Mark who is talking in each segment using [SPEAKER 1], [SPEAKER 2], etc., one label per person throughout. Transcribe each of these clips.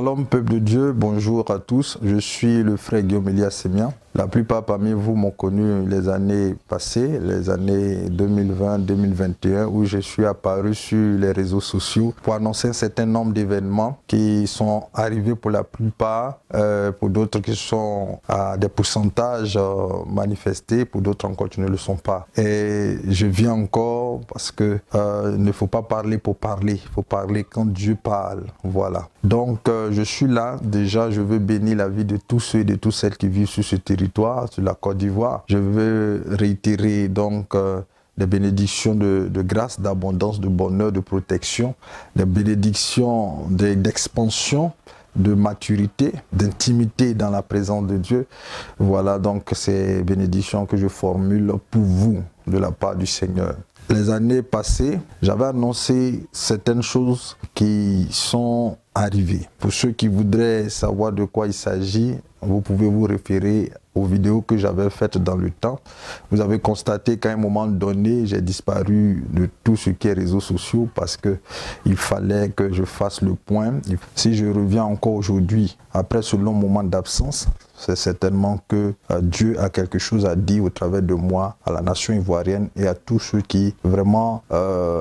[SPEAKER 1] Shalom peuple de Dieu, bonjour à tous, je suis le frère Guillaume Elias Sémian. La plupart parmi vous m'ont connu les années passées, les années 2020-2021 où je suis apparu sur les réseaux sociaux pour annoncer un certain nombre d'événements qui sont arrivés pour la plupart, pour d'autres qui sont à des pourcentages manifestés, pour d'autres encore qui ne le sont pas. Et je viens encore parce que il ne faut pas parler pour parler, il faut parler quand Dieu parle, voilà. Donc je suis là, déjà je veux bénir la vie de tous ceux et de toutes celles qui vivent sur ce territoire, sur la Côte d'Ivoire. Je veux réitérer donc des bénédictions de grâce, d'abondance, de bonheur, de protection, des bénédictions d'expansion, de maturité, d'intimité dans la présence de Dieu. Voilà donc ces bénédictions que je formule pour vous de la part du Seigneur. Les années passées, j'avais annoncé certaines choses qui sont arrivées. Pour ceux qui voudraient savoir de quoi il s'agit, vous pouvez vous référer aux vidéos que j'avais faites dans le temps. Vous avez constaté qu'à un moment donné, j'ai disparu de tout ce qui est réseaux sociaux parce qu'il fallait que je fasse le point. Si je reviens encore aujourd'hui, après ce long moment d'absence, c'est certainement que Dieu a quelque chose à dire au travers de moi, à la nation ivoirienne et à tous ceux qui vraiment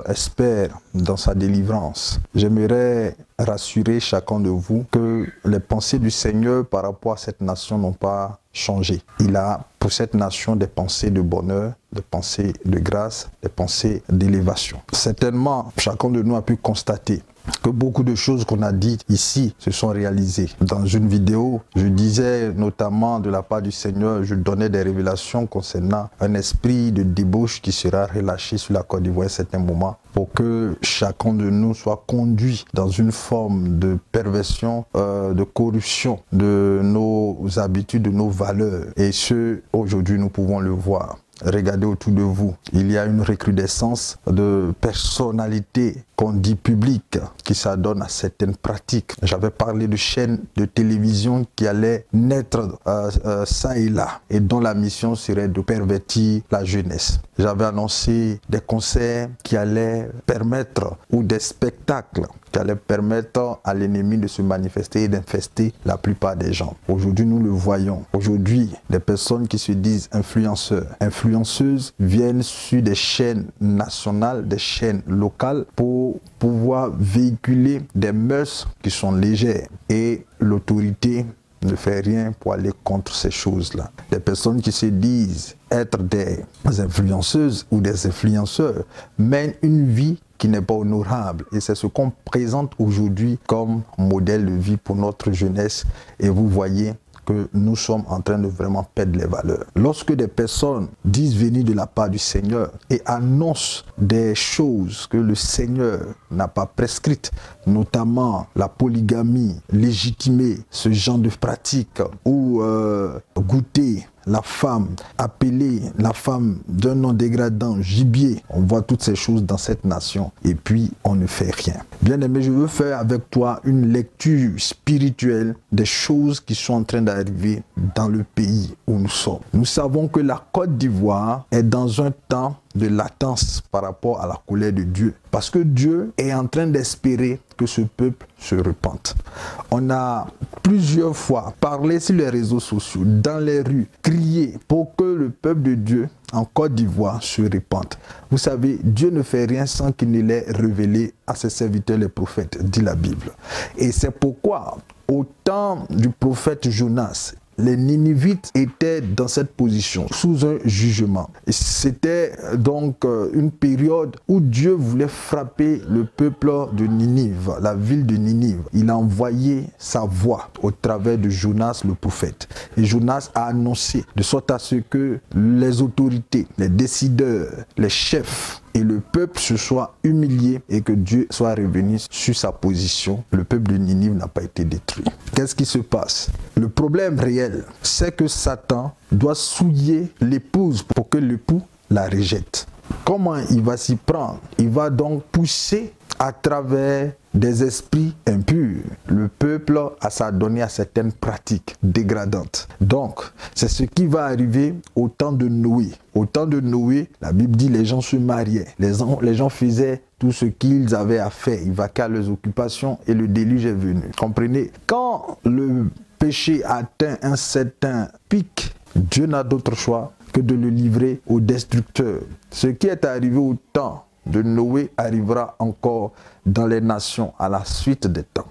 [SPEAKER 1] espèrent dans sa délivrance. J'aimerais rassurer chacun de vous que les pensées du Seigneur par rapport à cette nation n'ont pas changé. Il a pour cette nation des pensées de bonheur, des pensées de grâce, des pensées d'élévation. Certainement, chacun de nous a pu constater que beaucoup de choses qu'on a dites ici se sont réalisées. Dans une vidéo, je disais notamment de la part du Seigneur, je donnais des révélations concernant un esprit de débauche qui sera relâché sur la Côte d'Ivoire à un certain moment pour que chacun de nous soit conduit dans une forme de perversion, de corruption de nos habitudes, de nos valeurs. Et ce, aujourd'hui, nous pouvons le voir. Regardez autour de vous, il y a une recrudescence de personnalités qu'on dit publiques qui s'adonnent à certaines pratiques. J'avais parlé de chaînes de télévision qui allaient naître ça et là et dont la mission serait de pervertir la jeunesse. J'avais annoncé des concerts qui allaient permettre ou des spectacles qui allaient permettre à l'ennemi de se manifester et d'infester la plupart des gens. Aujourd'hui, nous le voyons. Aujourd'hui, des personnes qui se disent influenceurs, influenceuses viennent sur des chaînes nationales, des chaînes locales pour pouvoir véhiculer des mœurs qui sont légères. Et l'autorité ne fait rien pour aller contre ces choses-là. Des personnes qui se disent être des influenceuses ou des influenceurs mènent une vie qui n'est pas honorable. Et c'est ce qu'on présente aujourd'hui comme modèle de vie pour notre jeunesse. Et vous voyez que nous sommes en train de vraiment perdre les valeurs. Lorsque des personnes disent venir de la part du Seigneur et annoncent des choses que le Seigneur n'a pas prescrites, notamment la polygamie, légitimer ce genre de pratique ou goûter la femme, appeler la femme d'un nom dégradant, gibier. On voit toutes ces choses dans cette nation et puis on ne fait rien. Bien aimé, je veux faire avec toi une lecture spirituelle des choses qui sont en train d'arriver dans le pays où nous sommes. Nous savons que la Côte d'Ivoire est dans un temps de latence par rapport à la colère de Dieu. Parce que Dieu est en train d'espérer que ce peuple se repente. On a plusieurs fois parlé sur les réseaux sociaux, dans les rues, crié pour que le peuple de Dieu en Côte d'Ivoire se repente. Vous savez, Dieu ne fait rien sans qu'il ne l'ait révélé à ses serviteurs les prophètes, dit la Bible. Et c'est pourquoi, au temps du prophète Jonas, les Ninivites étaient dans cette position, sous un jugement. C'était donc une période où Dieu voulait frapper le peuple de Ninive, la ville de Ninive. Il a envoyé sa voix au travers de Jonas le prophète. Et Jonas a annoncé de sorte à ce que les autorités, les décideurs, les chefs et le peuple se soit humilié et que Dieu soit revenu sur sa position. Le peuple de Ninive n'a pas été détruit. Qu'est-ce qui se passe? Le problème réel, c'est que Satan doit souiller l'épouse pour que l'époux la rejette. Comment il va s'y prendre? Il va donc pousser à travers des esprits impurs le peuple à s'adonner à certaines pratiques dégradantes. Donc, c'est ce qui va arriver au temps de Noé. Au temps de Noé, la Bible dit les gens se mariaient, les gens faisaient tout ce qu'ils avaient à faire, ils vaquaient à leurs occupations et le déluge est venu. Comprenez? Quand le péché atteint un certain pic, Dieu n'a d'autre choix que de le livrer au destructeur. Ce qui est arrivé au temps de Noé arrivera encore dans les nations à la suite des temps.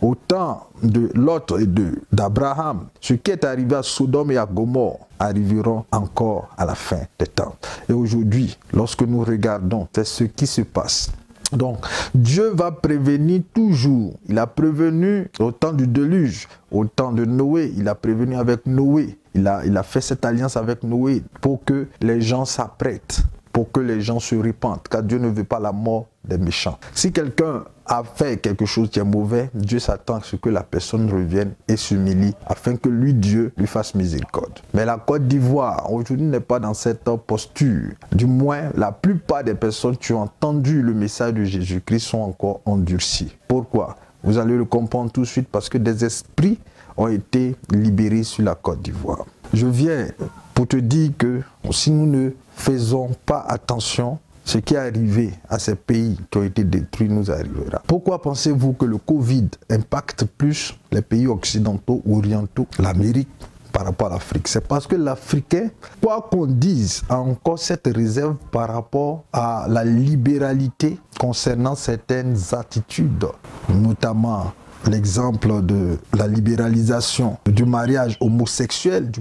[SPEAKER 1] Au temps de Lot et d'Abraham, ce qui est arrivé à Sodome et à Gomorrhe arriveront encore à la fin des temps. Et aujourd'hui, lorsque nous regardons, c'est ce qui se passe. Donc, Dieu va prévenir toujours. Il a prévenu au temps du déluge, au temps de Noé. Il a prévenu avec Noé. Il a fait cette alliance avec Noé pour que les gens s'apprêtent, pour que les gens se répandent, car Dieu ne veut pas la mort des méchants. Si quelqu'un a fait quelque chose qui est mauvais, Dieu s'attend à ce que la personne revienne et s'humilie afin que lui, Dieu, lui fasse miséricorde. Mais la Côte d'Ivoire, aujourd'hui, n'est pas dans cette posture. Du moins, la plupart des personnes qui ont entendu le message de Jésus-Christ sont encore endurcies. Pourquoi? Vous allez le comprendre tout de suite, parce que des esprits ont été libérés sur la Côte d'Ivoire. Je viens pour te dire que si nous ne faisons pas attention, ce qui est arrivé à ces pays qui ont été détruits nous arrivera. Pourquoi pensez-vous que le Covid impacte plus les pays occidentaux, orientaux, l'Amérique par rapport à l'Afrique? C'est parce que l'Africain, quoi qu'on dise, a encore cette réserve par rapport à la libéralité concernant certaines attitudes, notamment l'exemple de la libéralisation du mariage homosexuel,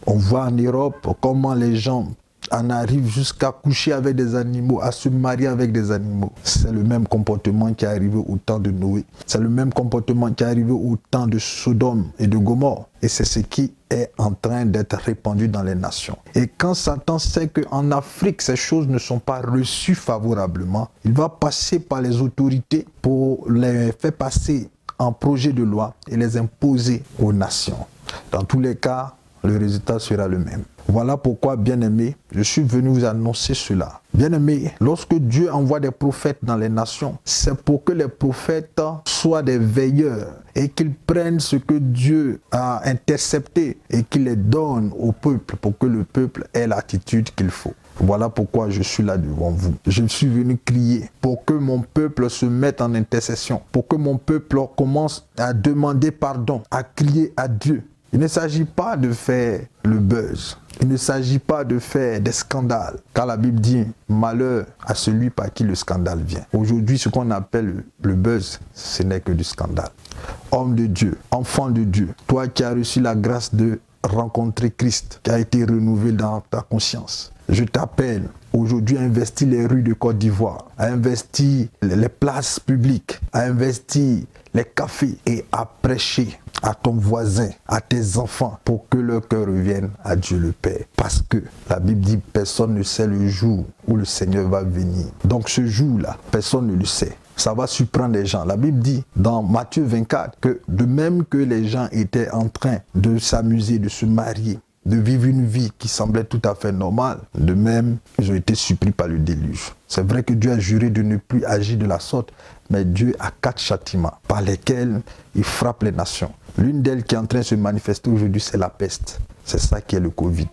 [SPEAKER 1] On voit en Europe comment les gens en arrivent jusqu'à coucher avec des animaux, à se marier avec des animaux. C'est le même comportement qui est arrivé au temps de Noé. C'est le même comportement qui est arrivé au temps de Sodome et de Gomorrhe. Et c'est ce qui est en train d'être répandu dans les nations. Et quand Satan sait qu'en Afrique, ces choses ne sont pas reçues favorablement, il va passer par les autorités pour les faire passer en projet de loi et les imposer aux nations. Dans tous les cas, le résultat sera le même. Voilà pourquoi, bien-aimés, je suis venu vous annoncer cela. Bien-aimés, lorsque Dieu envoie des prophètes dans les nations, c'est pour que les prophètes soient des veilleurs et qu'ils prennent ce que Dieu a intercepté et qu'ils les donnent au peuple pour que le peuple ait l'attitude qu'il faut. Voilà pourquoi je suis là devant vous. Je suis venu crier pour que mon peuple se mette en intercession, pour que mon peuple commence à demander pardon, à crier à Dieu. Il ne s'agit pas de faire le buzz. Il ne s'agit pas de faire des scandales. Car la Bible dit malheur à celui par qui le scandale vient. Aujourd'hui, ce qu'on appelle le buzz, ce n'est que du scandale. Homme de Dieu, enfant de Dieu, toi qui as reçu la grâce de rencontrer Christ, qui a été renouvelé dans ta conscience, je t'appelle aujourd'hui à investir les rues de Côte d'Ivoire, à investir les places publiques, à investir les cafés et à prêcher à ton voisin, à tes enfants, pour que leur cœur revienne à Dieu le Père. Parce que la Bible dit, personne ne sait le jour où le Seigneur va venir. Donc ce jour-là, personne ne le sait. Ça va surprendre les gens. La Bible dit dans Matthieu 24 que de même que les gens étaient en train de s'amuser, de se marier, de vivre une vie qui semblait tout à fait normale, de même, ils ont été surpris par le déluge. C'est vrai que Dieu a juré de ne plus agir de la sorte, mais Dieu a 4 châtiments par lesquels il frappe les nations. L'une d'elles qui est en train de se manifester aujourd'hui, c'est la peste. C'est ça qui est le Covid.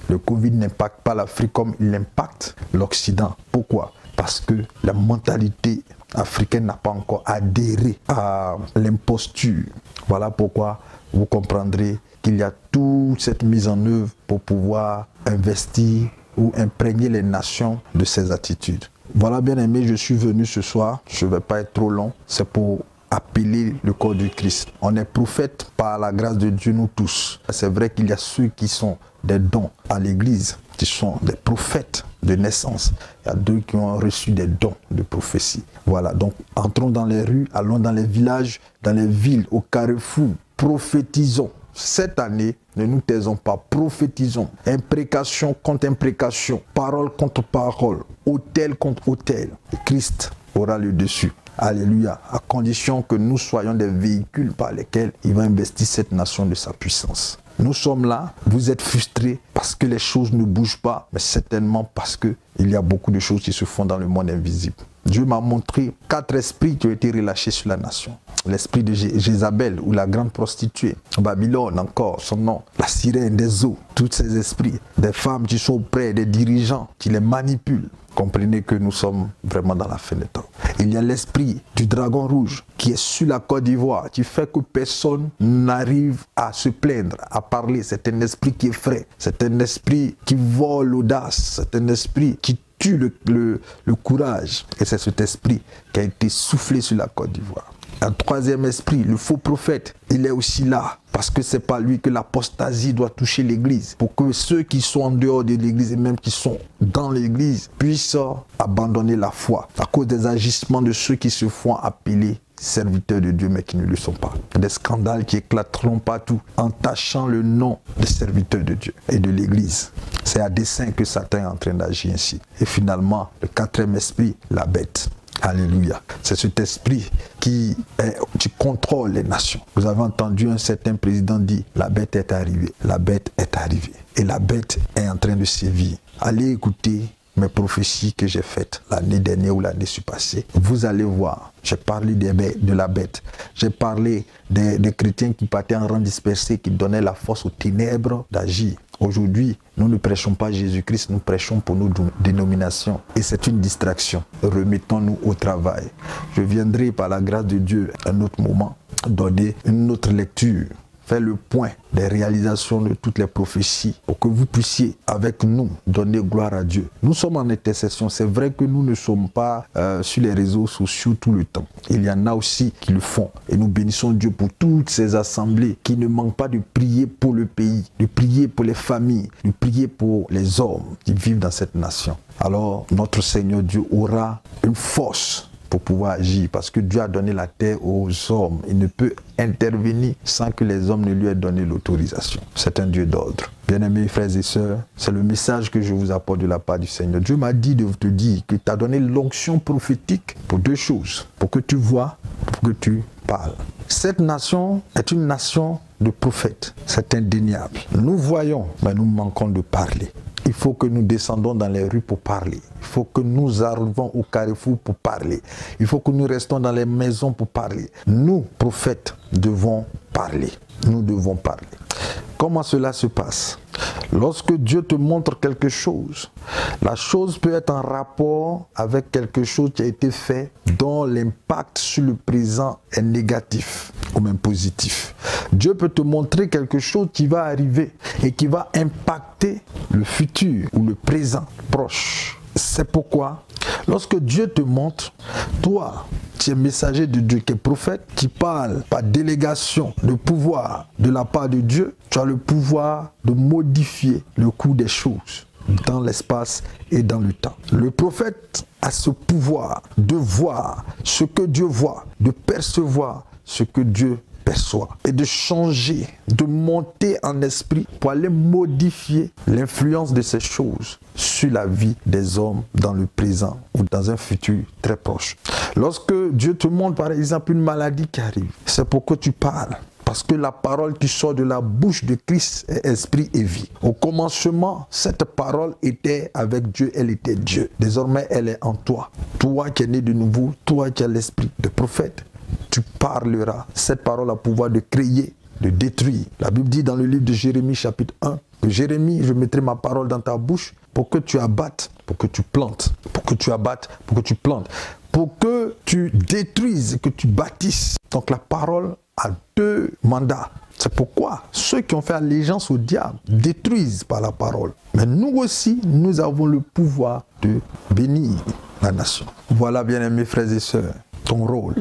[SPEAKER 1] Le Covid n'impacte pas l'Afrique comme il impacte l'Occident. Pourquoi? Parce que la mentalité africaine n'a pas encore adhéré à l'imposture. Voilà pourquoi vous comprendrez qu'il y a toute cette mise en œuvre pour pouvoir investir ou imprégner les nations de ces attitudes. Voilà, bien aimé, je suis venu ce soir. Je ne vais pas être trop long. C'est pour appeler le corps du Christ. On est prophète par la grâce de Dieu, nous tous. C'est vrai qu'il y a ceux qui sont des dons à l'église, qui sont des prophètes de naissance. Il y a d'autres qui ont reçu des dons de prophétie. Voilà, donc entrons dans les rues, allons dans les villages, dans les villes, au carrefour, prophétisons. Cette année, ne nous taisons pas, prophétisons. Imprécation contre imprécation, parole contre parole, autel contre autel. Christ aura le dessus. Alléluia, à condition que nous soyons des véhicules par lesquels il va investir cette nation de sa puissance. Nous sommes là, vous êtes frustrés parce que les choses ne bougent pas, mais certainement parce qu'il y a beaucoup de choses qui se font dans le monde invisible. Dieu m'a montré 4 esprits qui ont été relâchés sur la nation. L'esprit de Jézabel ou la grande prostituée, Babylone encore, son nom, la sirène des eaux, tous ces esprits, des femmes qui sont auprès des dirigeants, qui les manipulent. comprenez que nous sommes vraiment dans la fin des temps. Il y a l'esprit du dragon rouge qui est sur la Côte d'Ivoire, qui fait que personne n'arrive à se plaindre, à parler. C'est un esprit qui effraie, c'est un esprit qui vole l'audace, c'est un esprit qui tue le courage. Et c'est cet esprit qui a été soufflé sur la Côte d'Ivoire. Un troisième esprit, le faux prophète, il est aussi là. Parce que c'est pas lui que l'apostasie doit toucher l'église. Pour que ceux qui sont en dehors de l'église et même qui sont dans l'église puissent abandonner la foi. À cause des agissements de ceux qui se font appeler serviteurs de Dieu mais qui ne le sont pas. Des scandales qui éclateront partout en tachant le nom des serviteurs de Dieu et de l'église. C'est à dessein que Satan est en train d'agir ainsi. Et finalement, le quatrième esprit, la bête. Alléluia. C'est cet esprit qui contrôle les nations. Vous avez entendu un certain président dire, la bête est arrivée, la bête est arrivée. Et la bête est en train de sévir. Allez écouter mes prophéties que j'ai faites l'année dernière ou l'année passée. Vous allez voir, j'ai parlé de la bête. J'ai parlé des chrétiens qui partaient en rang dispersé, qui donnaient la force aux ténèbres d'agir. Aujourd'hui, nous ne prêchons pas Jésus-Christ, nous prêchons pour nos dénominations. Et c'est une distraction. Remettons-nous au travail. Je viendrai par la grâce de Dieu à un autre moment donner une autre lecture. Faire le point des réalisations de toutes les prophéties pour que vous puissiez avec nous donner gloire à Dieu. Nous sommes en intercession. C'est vrai que nous ne sommes pas sur les réseaux sociaux tout le temps. Il y en a aussi qui le font. Et nous bénissons Dieu pour toutes ces assemblées qui ne manquent pas de prier pour le pays, de prier pour les familles, de prier pour les hommes qui vivent dans cette nation. Alors notre Seigneur Dieu aura une force pour pouvoir agir, parce que Dieu a donné la terre aux hommes. Il ne peut intervenir sans que les hommes ne lui aient donné l'autorisation. C'est un Dieu d'ordre. Bien-aimés frères et sœurs, c'est le message que je vous apporte de la part du Seigneur. Dieu m'a dit de te dire qu'il t'a donné l'onction prophétique pour deux choses. Pour que tu vois, pour que tu parles. Cette nation est une nation de prophètes. C'est indéniable. Nous voyons, mais nous manquons de parler. Il faut que nous descendons dans les rues pour parler. Il faut que nous arrivons au carrefour pour parler. Il faut que nous restons dans les maisons pour parler. Nous, prophètes, devons parler. Nous devons parler. Comment cela se passe? Lorsque Dieu te montre quelque chose, la chose peut être en rapport avec quelque chose qui a été fait dont l'impact sur le présent est négatif ou même positif. Dieu peut te montrer quelque chose qui va arriver et qui va impacter le futur ou le présent proche. C'est pourquoi, lorsque Dieu te montre, toi, tu es messager de Dieu, qui est prophète, qui parle par délégation de pouvoir de la part de Dieu, tu as le pouvoir de modifier le cours des choses dans l'espace et dans le temps. Le prophète a ce pouvoir de voir ce que Dieu voit, de percevoir ce que Dieu perçoit et de changer, de monter en esprit pour aller modifier l'influence de ces choses sur la vie des hommes dans le présent ou dans un futur très proche. Lorsque Dieu te montre par exemple une maladie qui arrive, c'est pour que tu parles. Parce que la parole qui sort de la bouche de Christ est esprit et vie. Au commencement, cette parole était avec Dieu, elle était Dieu. Désormais, elle est en toi. Toi qui es né de nouveau, toi qui as l'esprit de prophète, tu parleras. Cette parole a le pouvoir de créer, de détruire. La Bible dit dans le livre de Jérémie chapitre 1, que Jérémie, je mettrai ma parole dans ta bouche pour que tu abattes, pour que tu plantes, pour que tu abattes, pour que tu plantes, pour que tu détruises, que tu bâtisses. Donc la parole a deux mandats. C'est pourquoi ceux qui ont fait allégeance au diable détruisent par la parole. Mais nous aussi, nous avons le pouvoir de bénir la nation. Voilà, bien-aimés frères et sœurs, ton rôle.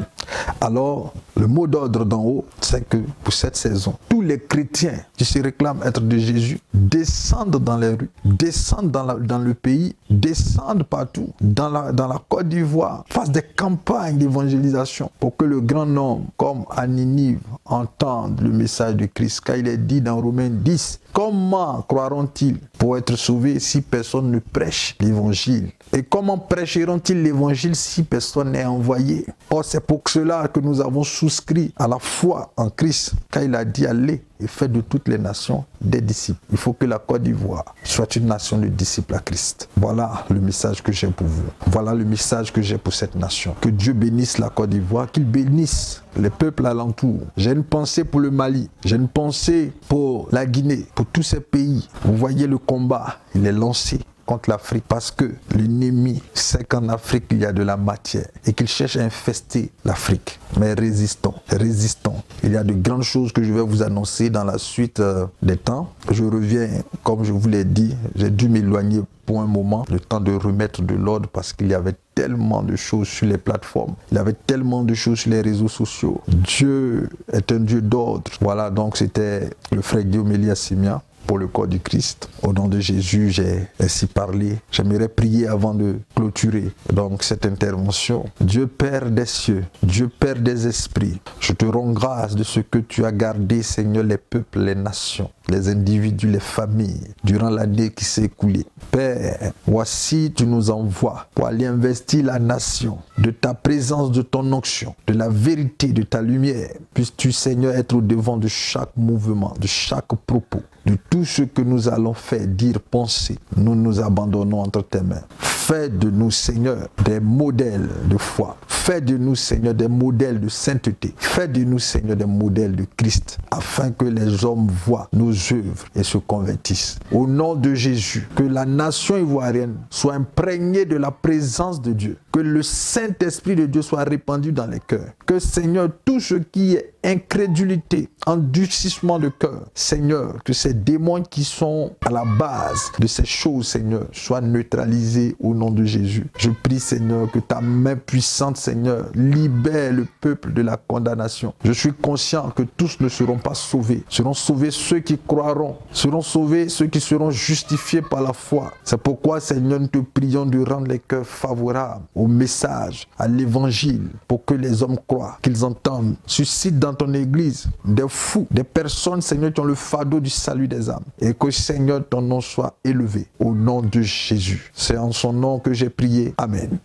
[SPEAKER 1] Alors, le mot d'ordre d'en haut, c'est que pour cette saison, tous les chrétiens qui se réclament être de Jésus descendent dans les rues, descendent dans le pays, descendent partout, dans la Côte d'Ivoire, fassent des campagnes d'évangélisation pour que le grand nombre, comme à Ninive, entende le message de Christ. Car il est dit dans Romains 10, comment croiront-ils pour être sauvés si personne ne prêche l'évangile? Et comment prêcheront-ils l'évangile si personne n'est envoyé? Or, c'est pour cela que nous avons souscrit à la foi en Christ, car il a dit allez et faites de toutes les nations des disciples. Il faut que la Côte d'Ivoire soit une nation de disciples à Christ. Voilà le message que j'ai pour vous. Voilà le message que j'ai pour cette nation. Que Dieu bénisse la Côte d'Ivoire, qu'il bénisse les peuples alentours. J'ai une pensée pour le Mali, j'ai une pensée pour la Guinée, pour tous ces pays. Vous voyez le combat, il est lancé contre l'Afrique parce que l'ennemi sait qu'en Afrique, il y a de la matière et qu'il cherche à infester l'Afrique. Mais résistons, résistons. Il y a de grandes choses que je vais vous annoncer dans la suite des temps. Je reviens, comme je vous l'ai dit, j'ai dû m'éloigner pour un moment, le temps de remettre de l'ordre parce qu'il y avait tellement de choses sur les plateformes. Il y avait tellement de choses sur les réseaux sociaux. Dieu est un Dieu d'ordre. Voilà, donc c'était le frère Guillaume Elias Simia pour le corps du Christ. Au nom de Jésus, j'ai ainsi parlé. J'aimerais prier avant de clôturer donc cette intervention. Dieu Père des cieux, Dieu Père des esprits, je te rends grâce de ce que tu as gardé, Seigneur, les peuples, les nations, les individus, les familles, durant l'année qui s'est écoulée. Père, voici, tu nous envoies pour aller investir la nation de ta présence, de ton onction, de la vérité, de ta lumière. Puisses-tu, Seigneur, être au devant de chaque mouvement, de chaque propos, de tout ce que nous allons faire, dire, penser. Nous nous abandonnons entre tes mains. Fais de nous, Seigneur, des modèles de foi. Fais de nous, Seigneur, des modèles de sainteté. Fais de nous, Seigneur, des modèles de Christ, afin que les hommes voient nos œuvres et se convertissent. Au nom de Jésus, que la nation ivoirienne soit imprégnée de la présence de Dieu. Que le Saint-Esprit de Dieu soit répandu dans les cœurs. Que, Seigneur, tout ce qui est incrédulité, endurcissement de cœur, Seigneur, que ces démons qui sont à la base de ces choses, Seigneur, soient neutralisés au nom de Jésus. Je prie, Seigneur, que ta main puissante, Seigneur, libère le peuple de la condamnation. Je suis conscient que tous ne seront pas sauvés. Seront sauvés ceux qui croiront. Seront sauvés ceux qui seront justifiés par la foi. C'est pourquoi, Seigneur, nous te prions de rendre les cœurs favorables au message, à l'évangile, pour que les hommes croient, qu'ils entendent. Suscite dans ton église des fous, des personnes, Seigneur, qui ont le fardeau du salut des âmes. Et que, Seigneur, ton nom soit élevé au nom de Jésus. C'est en son nom que j'ai prié. Amen.